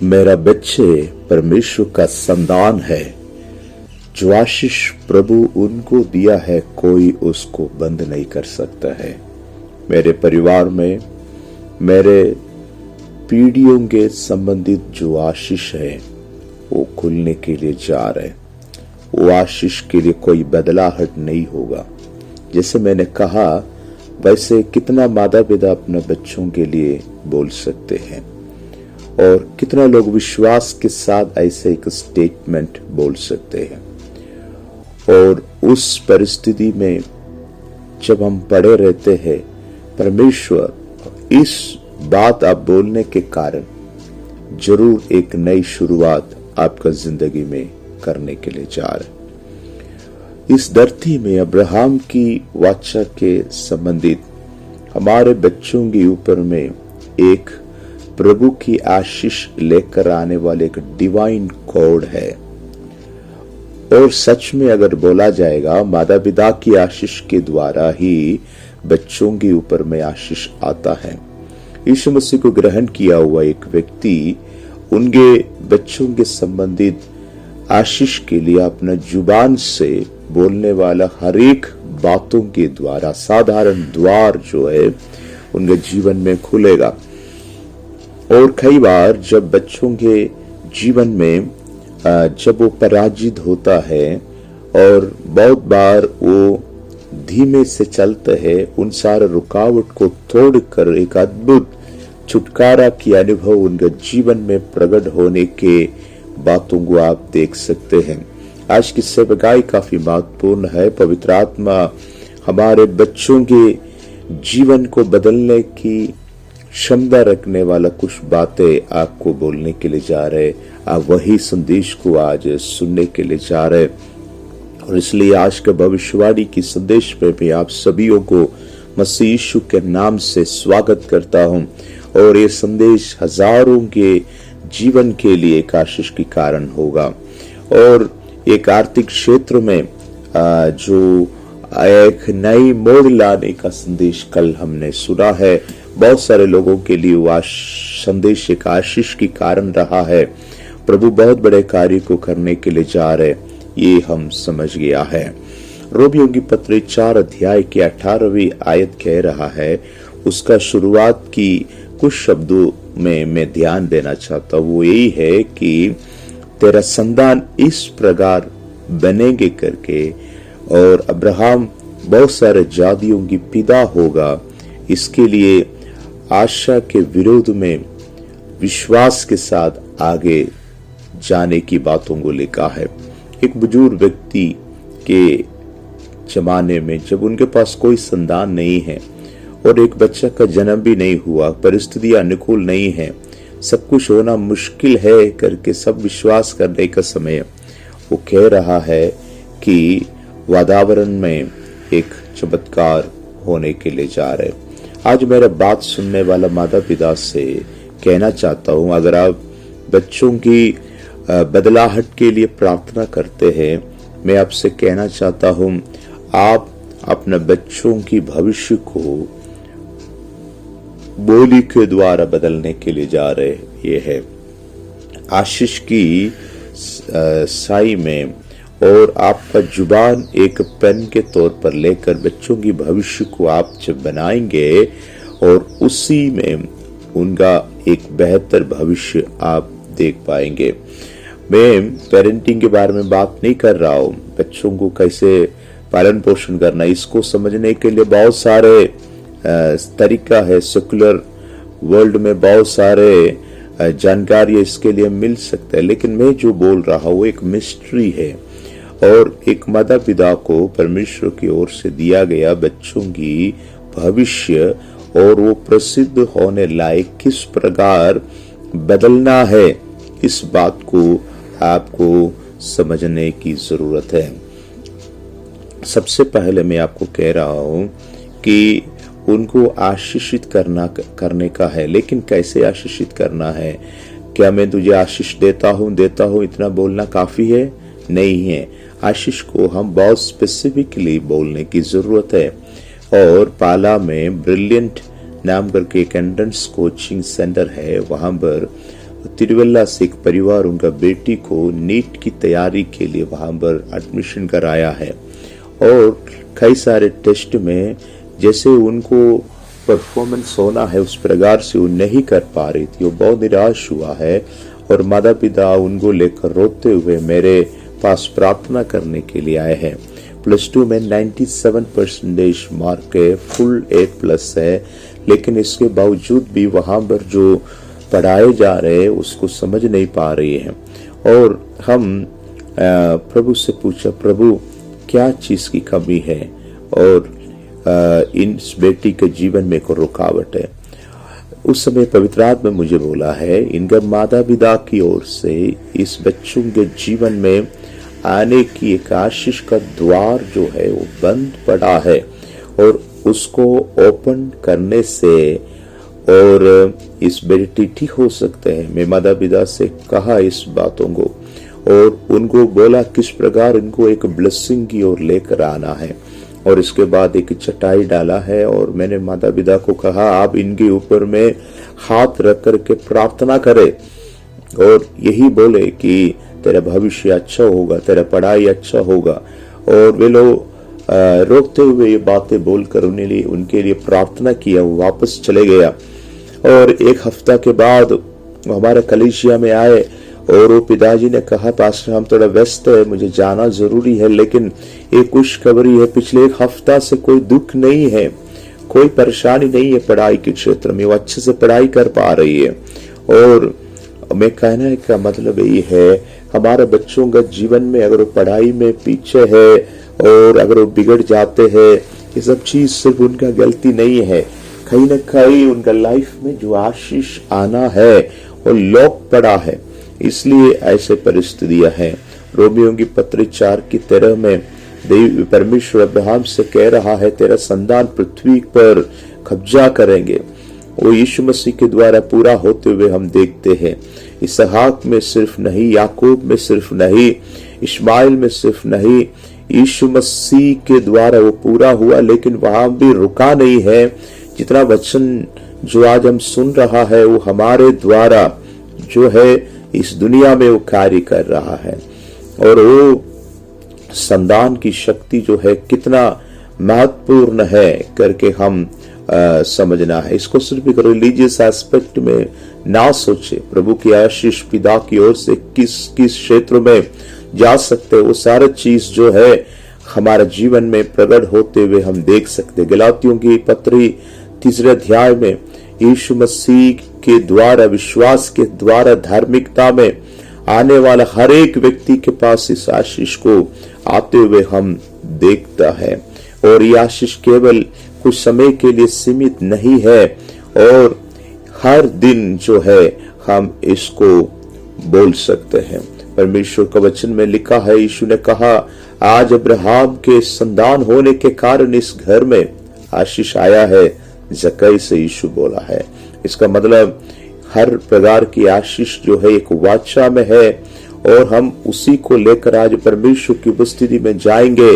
मेरा बच्चे परमेश्वर का संतान है। जो आशीष प्रभु उनको दिया है कोई उसको बंद नहीं कर सकता है। मेरे परिवार में मेरे पीढ़ियों के संबंधित जो आशीष है वो खुलने के लिए जा रहे। वो आशीष के लिए कोई बदलाहट नहीं होगा। जैसे मैंने कहा वैसे कितना माता पिता अपने बच्चों के लिए बोल सकते हैं और कितना लोग विश्वास के साथ ऐसे एक स्टेटमेंट बोल सकते हैं। और उस परिस्थिति में जब हम पड़े रहते हैं, परमेश्वर इस बात आप बोलने के कारण जरूर एक नई शुरुआत आपका जिंदगी में करने के लिए जा रहे। इस धरती में अब्राहम की वाचा के संबंधित हमारे बच्चों के ऊपर में एक प्रभु की आशीष लेकर आने वाले एक डिवाइन कोड है। और सच में अगर बोला जाएगा माता पिता की आशीष के द्वारा ही बच्चों के ऊपर में आशीष आता है। यीशु मसीह को ग्रहण किया हुआ एक व्यक्ति उनके बच्चों के संबंधित आशीष के लिए अपना जुबान से बोलने वाला हर एक बातों के द्वारा साधारण द्वार जो है उनके जीवन में खुलेगा। और कई बार जब बच्चों के जीवन में जब वो पराजित होता है और बहुत बार वो धीमे से चलते हैं, उन सारे रुकावट को तोड़कर एक अद्भुत छुटकारा की अनुभव उनके जीवन में प्रकट होने के बातों को आप देख सकते हैं। आज की सेवकाई काफी महत्वपूर्ण है। पवित्र आत्मा हमारे बच्चों के जीवन को बदलने की क्षमता रखने वाला कुछ बातें आपको बोलने के लिए जा रहे। आप वही संदेश को आज सुनने के लिए जा रहे और इसलिए आज का भविष्यवाणी की संदेश में भी आप सभी को मसीह यीशु के नाम से स्वागत करता हूं। और ये संदेश हजारों के जीवन के लिए एक आशीष के कारण होगा। और एक आर्थिक क्षेत्र में जो एक नई मोड़ लाने का संदेश कल हमने सुना है। बहुत सारे लोगों के लिए वह संदेश एक आशीष के कारण रहा है। प्रभु बहुत बड़े कार्य को करने के लिए जा रहे, ये हम समझ गया है। रोमियों की पत्री 4 अध्याय की 18वीं आयत कह रहा है, उसका शुरुआत की कुछ शब्दों में मैं ध्यान देना चाहता हूँ। वो यही है कि तेरा संतान इस प्रकार बनेंगे करके, और अब्राहम बहुत सारे जातियों की पिता होगा। इसके लिए आशा के विरोध में विश्वास के साथ आगे जाने की बातों को लिखा है। एक बुजुर्ग व्यक्ति के जमाने में जब उनके पास कोई संतान नहीं है और एक बच्चा का जन्म भी नहीं हुआ, परिस्थितियां अनुकूल नहीं है, सब कुछ होना मुश्किल है करके सब विश्वास करने का समय वो कह रहा है कि वातावरण में एक चमत्कार होने के लिए जा रहे। आज मेरा बात सुनने वाला माता पिता से कहना चाहता हूं, अगर आप बच्चों की बदलाहट के लिए प्रार्थना करते हैं, मैं आपसे कहना चाहता हूं आप अपने बच्चों की भविष्य को बोली के द्वारा बदलने के लिए जा रहे। ये है आशीष की साई में, और आपका जुबान एक पेन के तौर पर लेकर बच्चों की भविष्य को आप जब बनाएंगे और उसी में उनका एक बेहतर भविष्य आप देख पाएंगे। मैं पेरेंटिंग के बारे में बात नहीं कर रहा हूँ। बच्चों को कैसे पालन पोषण करना, इसको समझने के लिए बहुत सारे तरीका है। सेकुलर वर्ल्ड में बहुत सारे जानकारी इसके लिए मिल सकता है, लेकिन मैं जो बोल रहा हूँ एक मिस्ट्री है। और एक माता पिता को परमेश्वर की ओर से दिया गया बच्चों की भविष्य और वो प्रसिद्ध होने लायक किस प्रकार बदलना है, इस बात को आपको समझने की जरूरत है। सबसे पहले मैं आपको कह रहा हूं कि उनको आशीषित करने का है, लेकिन कैसे आशीषित करना है? क्या मैं तुझे आशीष देता हूं इतना बोलना काफी है? नहीं है। आशीष को हम बहुत स्पेसिफिकली बोलने की जरूरत है। और पाला में ब्रिलियंट नाम करके एक एंट्रेंस कोचिंग सेंटर है, वहां पर तिरुवल्ला से एक परिवार उनका बेटी को नीट की तैयारी के लिए वहां पर एडमिशन कराया है और कई सारे टेस्ट में जैसे उनको परफॉर्मेंस होना है उस प्रकार से वो नहीं कर पा रही थी। वो बहुत निराश हुआ है और माता पिता उनको लेकर रोते हुए मेरे पास प्रार्थना करने के लिए आए हैं। +2 में 97% मार्क है, फुल A+ है, लेकिन इसके बावजूद भी वहां पर जो पढ़ाए जा रहे हैं उसको समझ नहीं पा रही है। और हम प्रभु से पूछा, प्रभु क्या चीज की कमी है और इस बेटी के जीवन में कोई रुकावट है। उस समय पवित्र आत्मा मुझे बोला है इनका माता पिता की ओर से इस बच्चों के जीवन में आने की एक आशीष का द्वार जो है वो बंद पड़ा है और उसको ओपन करने से और इस बेटी ठीक हो सकते हैं। मैं माता पिता से कहा इस बातों को और उनको बोला किस प्रकार इनको एक ब्लेसिंग की ओर लेकर आना है और इसके बाद एक चटाई डाला है और मैंने माता पिता को कहा आप इनके ऊपर में हाथ रख करके प्रार्थना करें और यही बोले कि तेरा भविष्य अच्छा होगा, तेरा पढ़ाई अच्छा होगा। और वे लोग रोकते हुए ये बातें बोलकर उनके लिए प्रार्थना किया, वो वापस चले गया। और एक हफ्ता के बाद हमारे कलीसिया में आए और वो पिताजी ने कहा पास्टर हम थोड़ा व्यस्त है, मुझे जाना जरूरी है, लेकिन एक खुशखबरी है, पिछले एक हफ्ता से कोई दुख नहीं है, कोई परेशानी नहीं है पढ़ाई के क्षेत्र में, वो अच्छे से पढ़ाई कर पा रही है। और मैं कहने का मतलब ये है हमारे बच्चों का जीवन में अगर वो पढ़ाई में पीछे है और अगर वो बिगड़ जाते हैं, ये सब चीज सिर्फ उनका गलती नहीं है, कहीं ना कहीं उनका लाइफ में जो आशीष आना है वो लॉक पड़ा है, इसलिए ऐसे परिस्थितियां हैं। रोमियो की पत्री 4:13 में देव परमेश्वर अब्राहम से कह रहा है तेरा संतान पृथ्वी पर कब्जा करेंगे। वो यीशु मसीह के द्वारा पूरा होते हुए हम देखते हैं। इसहाक में सिर्फ नहीं, याकूब में सिर्फ नहीं, इस्माइल में सिर्फ नहीं, यीशु मसीह के द्वारा वो पूरा हुआ, लेकिन वहां भी रुका नहीं है। जितना वचन जो आज हम सुन रहा है वो हमारे द्वारा जो है इस दुनिया में वो कार्य कर रहा है और वो संतान की शक्ति जो है कितना महत्वपूर्ण है करके हम समझना है। इसको सिर्फ एक रिलीजियस एस्पेक्ट में ना सोचे। प्रभु की आशीष पिता की ओर से किस किस क्षेत्रों में जा सकते वो सारा चीज जो है हमारे जीवन में प्रकट होते हुए हम देख सकते। गलातियों की पत्री 3 अध्याय में यीशु मसीह के द्वारा विश्वास के द्वारा धार्मिकता में आने वाला हर एक व्यक्ति के पास इस आशीष को आते हुए हम देखता है और ये आशीष केवल कुछ समय के लिए सीमित नहीं है और हर दिन जो है हम इसको बोल सकते हैं। परमेश्वर का वचन में लिखा है, यीशु ने कहा आज अब्राहम के संतान होने के कारण इस घर में आशीष आया है। जक्कई से यीशु बोला है। इसका मतलब हर प्रकार की आशीष जो है एक वाचा में है और हम उसी को लेकर आज परमेश्वर की उपस्थिति में जाएंगे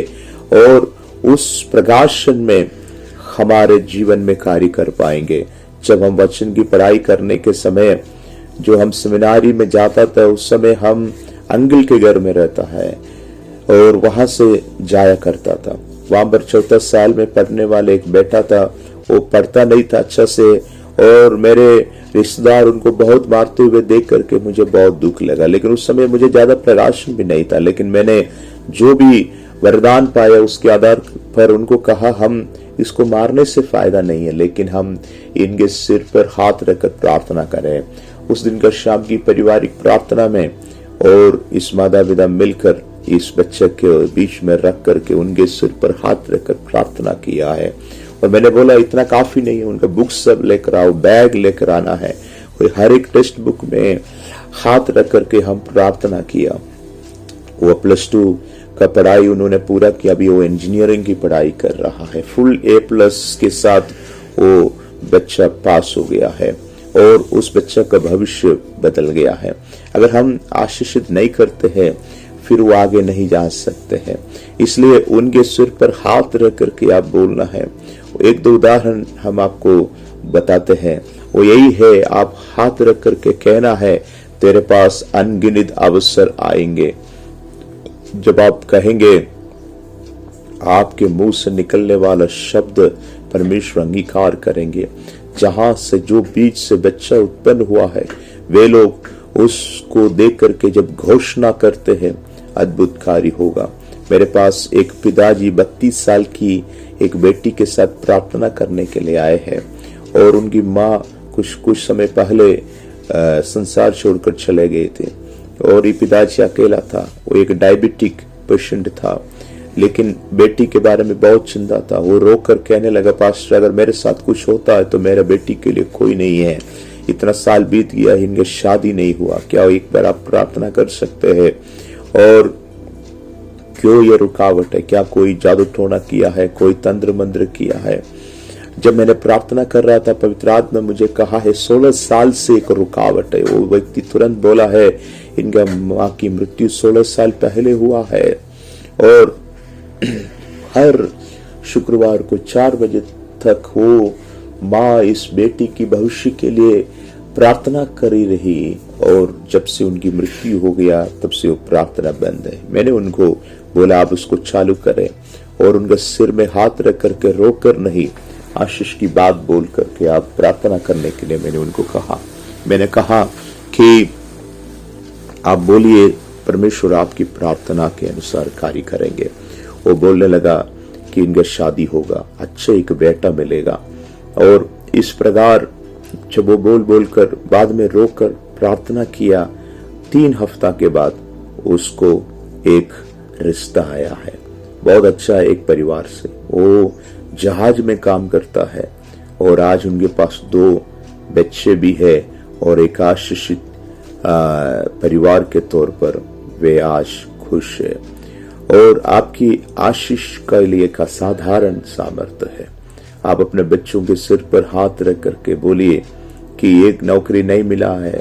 और उस प्रकाशन में हमारे जीवन में कार्य कर पाएंगे। जब हम वचन की पढ़ाई करने के समय जो हम सेमिनारी में जाता था उस समय हम अंकल के घर में रहता है और वहां से जाया करता था। वहां पर 14 साल में पढ़ने वाले एक बेटा था, वो पढ़ता नहीं था अच्छा से और मेरे रिश्तेदार उनको बहुत मारते हुए देख करके मुझे बहुत दुख लगा। लेकिन उस समय मुझे ज्यादा प्रकाशन भी नहीं था, लेकिन मैंने जो भी वरदान पाया उसके आधार पर उनको कहा हम इसको मारने से फायदा नहीं है, लेकिन हम इनके सिर पर हाथ रखकर प्रार्थना करें। उस दिन का शाम की पारिवारिक प्रार्थना में और इस माता पिता मिलकर इस बच्चे के बीच में रख करके उनके सिर पर हाथ रखकर प्रार्थना किया है। और मैंने बोला इतना काफी नहीं है, उनका बुक सब लेकर आओ, बैग लेकर आना है। कोई हर एक टेक्स्ट बुक में हाथ रख करके हम प्रार्थना किया। वो +2 का पढ़ाई उन्होंने पूरा किया, अभी वो इंजीनियरिंग की पढ़ाई कर रहा है। फुल A+ के साथ वो बच्चा पास हो गया है और उस बच्चा का भविष्य बदल गया है। अगर हम आशीषित नहीं करते हैं फिर वो आगे नहीं जा सकते हैं, इसलिए उनके सिर पर हाथ रख करके आप बोलना है। 1-2 उदाहरण हम आपको बताते हैं वो यही है, आप हाथ रख करके कहना है, तेरे पास अनगिनत अवसर आएंगे। जब आप कहेंगे, आपके मुंह से निकलने वाला शब्द परमेश्वर अंगीकार करेंगे। जहां से जो बीज से बच्चा उत्पन्न हुआ है, वे लोग उसको देख करके जब घोषणा करते हैं, अद्भुत कार्य होगा। मेरे पास एक पिताजी 32 साल की एक बेटी के साथ प्रार्थना करने के लिए आए हैं और उनकी माँ कुछ समय पहले संसार छोड़कर चले गए थे और ये पिताजी अकेला था। वो एक डायबिटिक पेशेंट था, लेकिन बेटी के बारे में बहुत चिंता था। वो रोकर कहने लगा, पास्टर अगर मेरे साथ कुछ होता है तो मेरा बेटी के लिए कोई नहीं है। इतना साल बीत गया, इनके शादी नहीं हुआ, क्या एक बार आप प्रार्थना कर सकते हैं? और क्यों ये रुकावट है? क्या कोई जादू टोना किया है, कोई तंत्र मंत्र किया है? जब मैंने प्रार्थना कर रहा था, पवित्र आत्मा ने मुझे कहा है 16 साल से एक रुकावट है। वो व्यक्ति तुरंत बोला है, इनका माँ की मृत्यु 16 साल पहले हुआ है और हर शुक्रवार को 4 बजे तक वो माँ इस बेटी की भविष्य के लिए प्रार्थना करी रही और जब से उनकी मृत्यु हो गया तब से वो प्रार्थना बंद है। मैंने उनको बोला, आप उसको चालू करें और उनके सिर में हाथ रख करके रोक कर नहीं, आशीष की बात बोल करके आप प्रार्थना करने के लिए मैंने उनको कहा। मैंने कहा कि आप बोलिए, परमेश्वर आपकी प्रार्थना के अनुसार कार्य करेंगे। वो बोलने लगा कि इनका शादी होगा, अच्छा एक बेटा मिलेगा। और इस प्रकार जब वो बोल कर बाद में रोकर प्रार्थना किया, 3 हफ्ता के बाद उसको एक रिश्ता आया है, बहुत अच्छा है, एक परिवार से। वो जहाज में काम करता है और आज उनके पास 2 बच्चे भी है और एक आशीषित परिवार के तौर पर वे आज खुश है। और आपकी आशीष के लिए एक असाधारण सामर्थ्य है। आप अपने बच्चों के सिर पर हाथ रख करके बोलिए कि एक नौकरी नहीं मिला है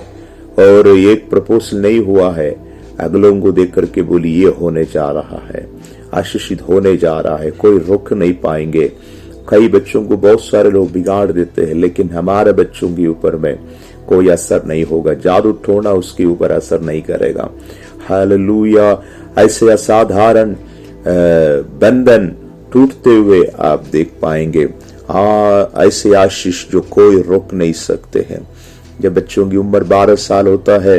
और एक प्रपोजल नहीं हुआ है, अगलों को देख करके बोलिए ये होने जा रहा है, आशीषित होने जा रहा है, कोई रोक नहीं पाएंगे। कई बच्चों को बहुत सारे लोग बिगाड़ देते हैं, लेकिन हमारे बच्चों के ऊपर में कोई असर नहीं होगा, जादू टोना उसके ऊपर असर नहीं करेगा। हालेलुया। ऐसे असाधारण बंधन टूटते हुए आप देख पाएंगे। ऐसे आशीष जो कोई रोक नहीं सकते हैं। जब बच्चों की उम्र 12 साल होता है,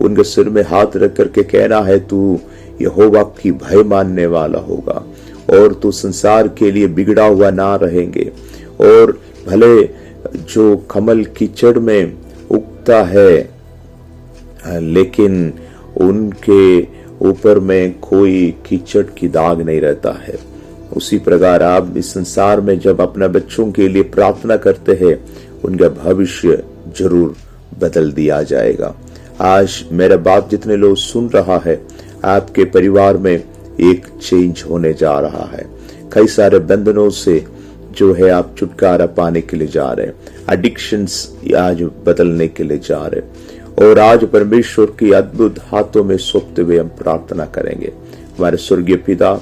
उनके सिर में हाथ रख करके कहना है, तू यहोवा की भय मानने वाला होगा और तू संसार के लिए बिगड़ा हुआ ना रहेंगे। और भले जो कमल कीचड़ में उगता है, लेकिन उनके ऊपर में कोई कीचड़ की दाग नहीं रहता है। उसी प्रकार आप इस संसार में जब अपने बच्चों के लिए प्रार्थना करते हैं, उनका भविष्य जरूर बदल दिया जाएगा। आज मेरा बात जितने लोग सुन रहा है, आपके परिवार में एक चेंज होने जा रहा है। कई सारे बंधनों से जो है आप छुटकारा पाने के लिए जा रहे हैं। एडिक्शंस आज बदलने के लिए जा रहे हैं और आज परमेश्वर की अद्भुत हाथों में सौंपते हुए हम प्रार्थना करेंगे। हमारे स्वर्गीय पिता,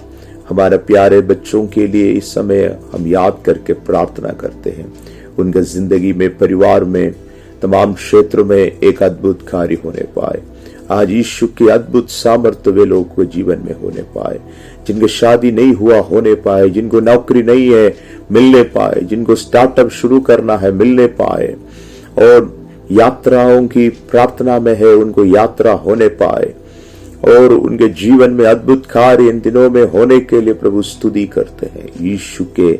हमारे प्यारे बच्चों के लिए इस समय हम याद करके प्रार्थना करते हैं। उनके जिंदगी में, परिवार में, तमाम क्षेत्रों में एक अद्भुत कार्य होने पाए। आज यीशु की अद्भुत सामर्थ्य वे लोगों के जीवन में होने पाए। जिनके शादी नहीं हुआ होने पाए, जिनको नौकरी नहीं है मिलने पाए, जिनको स्टार्टअप शुरू करना है मिलने पाए, और यात्राओं की प्रार्थना में है उनको यात्रा होने पाए, और उनके जीवन में अद्भुत कार्य इन दिनों में होने के लिए प्रभु स्तुति करते हैं। यीशु के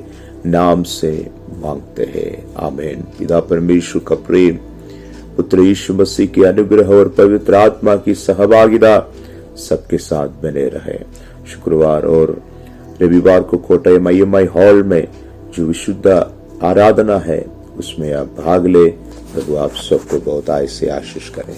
नाम से मांगते हैं, आमीन। पिता परमेश्वर का प्रेम, पुत्र यीशु मसीह की अनुग्रह और पवित्र आत्मा की सहभागिता सबके साथ बने रहे। शुक्रवार और रविवार को कोटयम IMI हॉल में जो विशुद्ध आराधना है उसमें आप भाग ले। प्रभु आप सबको बहुत आय से आशीष करें।